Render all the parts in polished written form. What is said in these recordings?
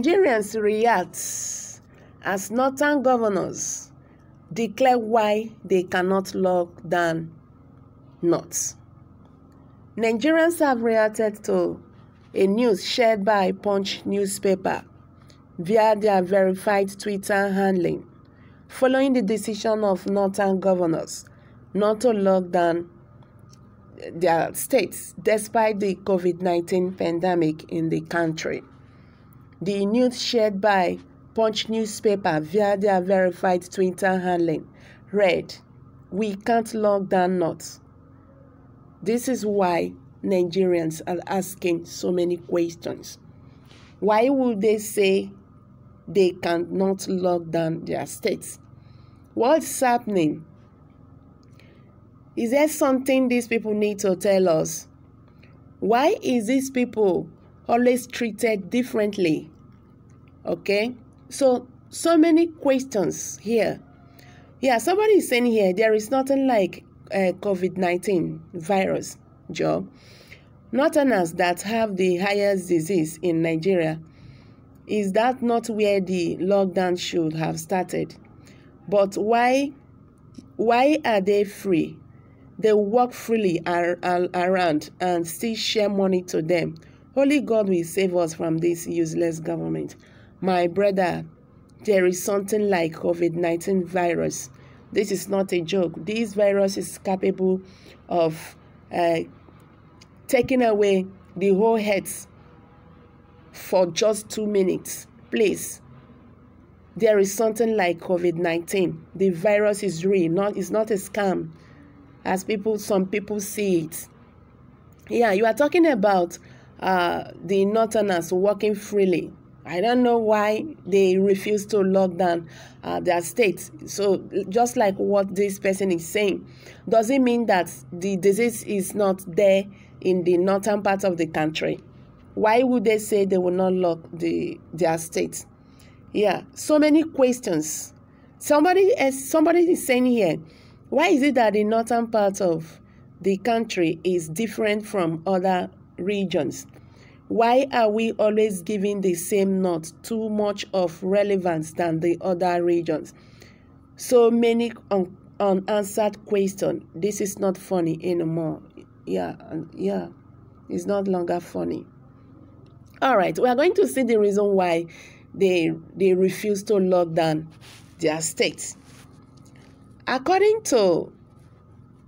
Nigerians react as northern governors declare why they cannot lock down north. Nigerians have reacted to a news shared by Punch newspaper via their verified Twitter handling, following the decision of northern governors not to lock down their states despite the COVID-19 pandemic in the country. The news shared by Punch newspaper via their verified Twitter handling read, "We can't lock down north." This is why Nigerians are asking so many questions. Why would they say they cannot lock down their states? What's happening? Is there something these people need to tell us? Why is these people always treated differently? Okay, so many questions here. Yeah, somebody is saying here there is nothing like COVID-19 virus, Joe. Northerners that have the highest disease in Nigeria. Is that not where the lockdown should have started? But why are they free? They walk freely around and still share money to them. Only God will save us from this useless government. My brother, there is something like COVID-19 virus. This is not a joke. This virus is capable of taking away the whole heads for just 2 minutes. Please, there is something like COVID-19. The virus is real. It's not a scam, as some people see it. Yeah, you are talking about the northerners walking freely. I don't know why they refuse to lock down their states. So just like what this person is saying, does it mean that the disease is not there in the northern part of the country? Why would they say they will not lock their states? Yeah, so many questions. Somebody is saying here, why is it that the northern part of the country is different from other regions? Why are we always giving the same north too much of relevance than the other regions? So many unanswered questions. This is not funny anymore. Yeah, it's not longer funny. All right, we are going to see the reason why they refuse to lock down their states. According to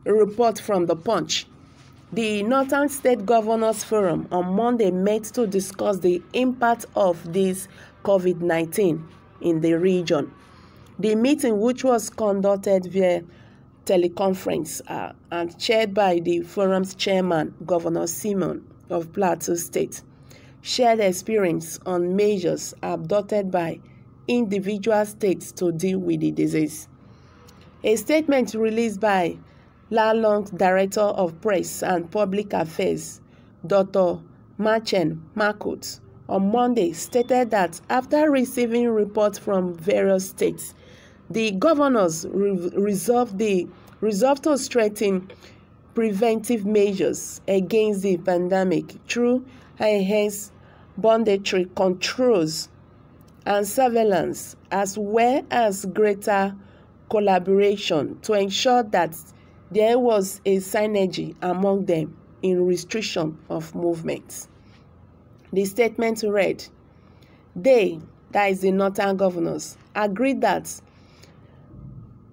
a report from the Punch, the Northern State Governors Forum on Monday met to discuss the impact of this COVID-19 in the region. The meeting, which was conducted via teleconference and chaired by the forum's chairman, Governor Simon of Plateau State, shared experience on measures adopted by individual states to deal with the disease. A statement released by Lalong's Director of Press and Public Affairs, Dr. Machen Makut, on Monday stated that after receiving reports from various states, the governors resolved to strengthen preventive measures against the pandemic through enhanced boundary controls and surveillance, as well as greater collaboration to ensure that there was a synergy among them in restriction of movements. The statement read, they, that is the northern governors, agree that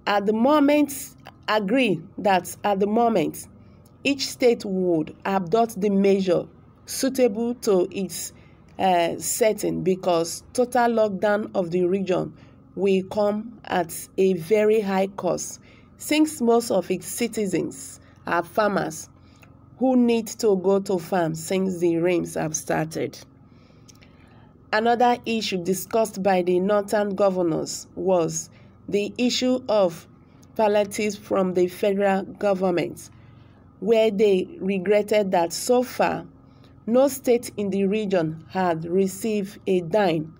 at the moment, each state would adopt the measure suitable to its setting, because total lockdown of the region will come at a very high cost, since most of its citizens are farmers who need to go to farm since the rains have started. Another issue discussed by the northern governors was the issue of palliatives from the federal government, where they regretted that so far no state in the region had received a dime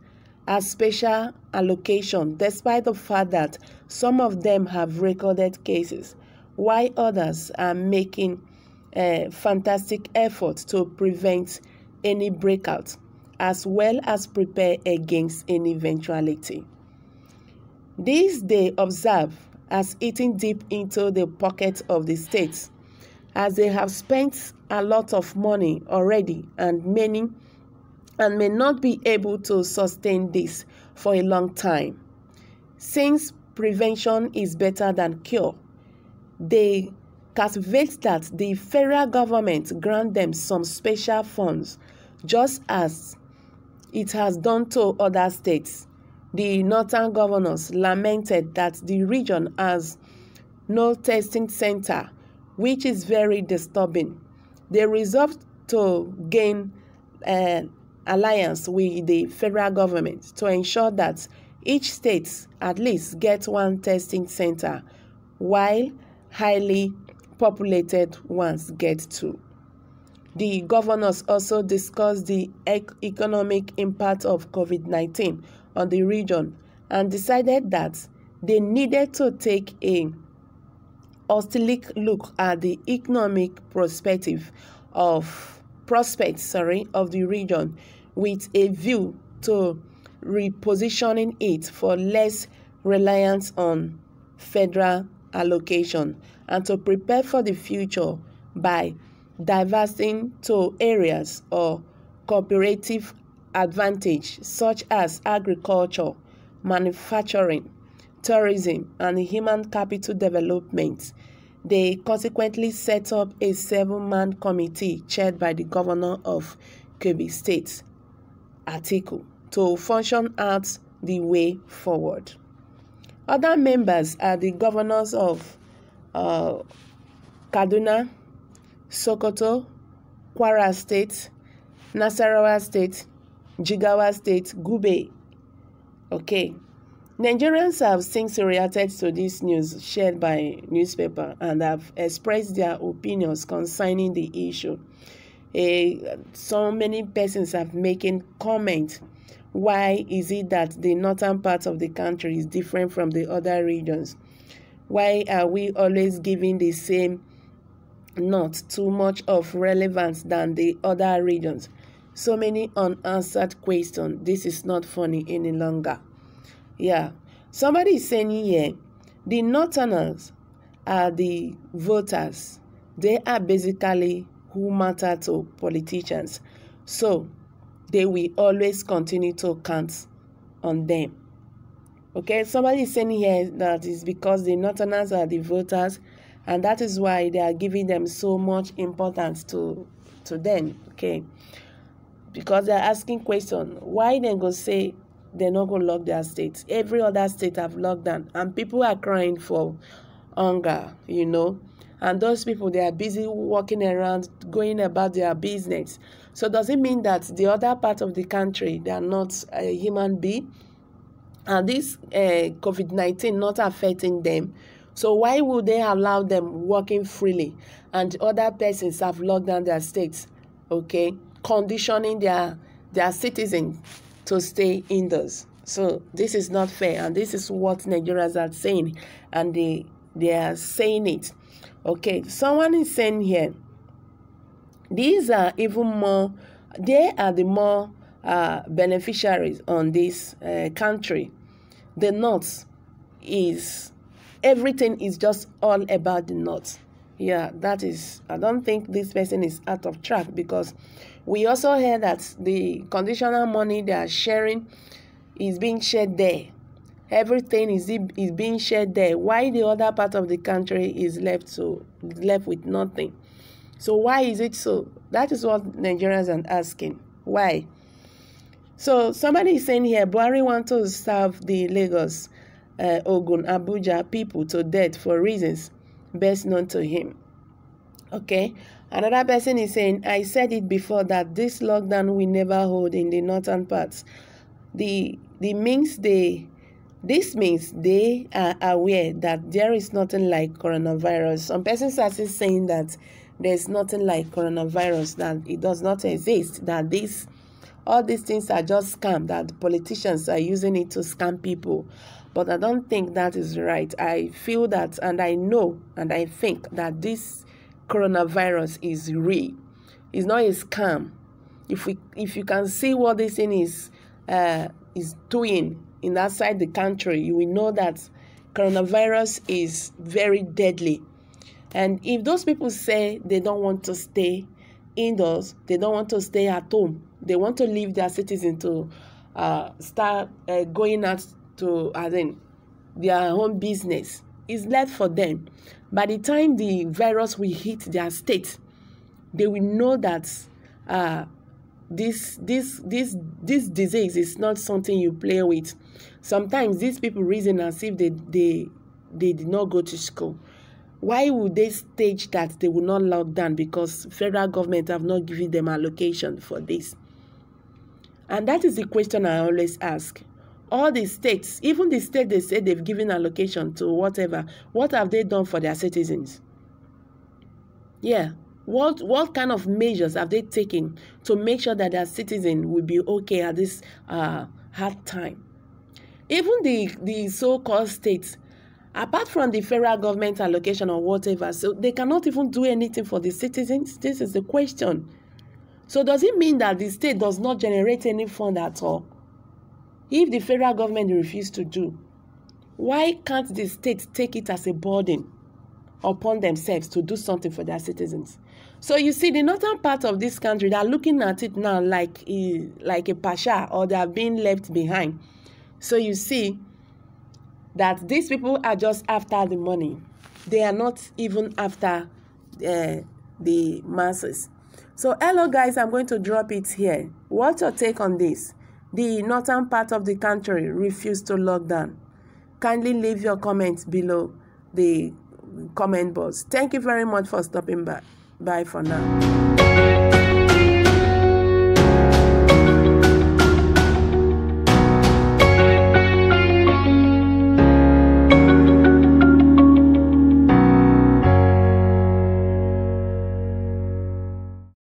as special allocation, despite the fact that some of them have recorded cases, while others are making fantastic efforts to prevent any breakout. as well as prepare against any eventuality. This they observe as eating deep into the pockets of the states, as they have spent a lot of money already and may not be able to sustain this for a long time. Since prevention is better than cure, they cultivate that the federal government grant them some special funds, just as it has done to other states. The northern governors lamented that the region has no testing center, which is very disturbing. They resolved to gain alliance with the federal government to ensure that each state at least gets one testing center, while highly populated ones get two. The governors also discussed the economic impact of COVID-19 on the region and decided that they needed to take a holistic look at the economic prospects of the region, with a view to repositioning it for less reliance on federal allocation and to prepare for the future by diversifying to areas of cooperative advantage such as agriculture, manufacturing, tourism, and human capital development. They consequently set up a 7-man committee chaired by the governor of Çøvid State, Atiku, to function out the way forward. Other members are the governors of Kaduna, Sokoto, Kwara State, Nasarawa State, Jigawa State, Gube. Okay. Nigerians have since reacted to this news shared by newspaper and have expressed their opinions concerning the issue. So many persons have making comments. Why is it that the northern part of the country is different from the other regions? Why are we always giving the same, not too much of relevance than the other regions? So many unanswered questions. This is not funny any longer. Yeah, somebody is saying here, the northerners are the voters. They are basically who matter to politicians. So they will always continue to count on them. Okay, somebody is saying here that it's because the northerners are the voters, and that is why they are giving them so much importance to them. Okay, because they're asking question, why they go say they're not going to lock their states? Every other state have locked down, and people are crying for hunger, you know. And those people, they are busy walking around, going about their business. So does it mean that the other part of the country, they are not a human being? And this COVID-19 not affecting them. So why would they allow them walking freely? And other persons have locked down their states, okay, conditioning their citizens to stay indoors. So this is not fair, and this is what Nigerians are saying, and they are saying it. Okay, someone is saying here, these are even more, they are the more beneficiaries on this country. The North is, everything is just all about the North. Yeah, that is, I don't think this person is out of track, because we also heard that the conditional money they are sharing is being shared there. Everything is being shared there. Why the other part of the country is left with nothing? So why is it so? That is what Nigerians are asking. Why? So somebody is saying here, Buhari wants to serve the Lagos, Ogun, Abuja people to death for reasons best known to him. Okay. Another person is saying, I said it before that this lockdown will never hold in the northern parts. This means they are aware that there is nothing like coronavirus. Some persons are still saying that there's nothing like coronavirus, that it does not exist, that all these things are just scam, that the politicians are using it to scam people. But I don't think that is right. I feel that, and I know, and I think that this coronavirus is real. It's not a scam. If you can see what this thing is doing in outside the country, you will know that coronavirus is very deadly. And if those people say they don't want to stay indoors, they don't want to stay at home, they want to leave their citizens to start going out to their own business, it's left for them. By the time the virus will hit their state, they will know that this disease is not something you play with. Sometimes these people reason as if they did not go to school. Why would they stage that they will not lock down? Because federal government have not given them allocation for this. And that is the question I always ask. All the states, even the state they say they've given allocation to whatever, what have they done for their citizens? Yeah. What kind of measures have they taken to make sure that their citizens will be okay at this hard time? Even the so-called states, apart from the federal government allocation or whatever, so they cannot even do anything for the citizens? This is the question. So does it mean that the state does not generate any fund at all? If the federal government refuses to do, why can't the state take it as a burden upon themselves to do something for their citizens? So you see, the northern part of this country, they are looking at it now like a pasha, or they are being left behind. So you see that these people are just after the money. They are not even after the masses. So hello guys, I'm going to drop it here. What's your take on this? The northern part of the country refused to lock down. Kindly leave your comments below the comment box. Thank you very much for stopping by. Bye for now.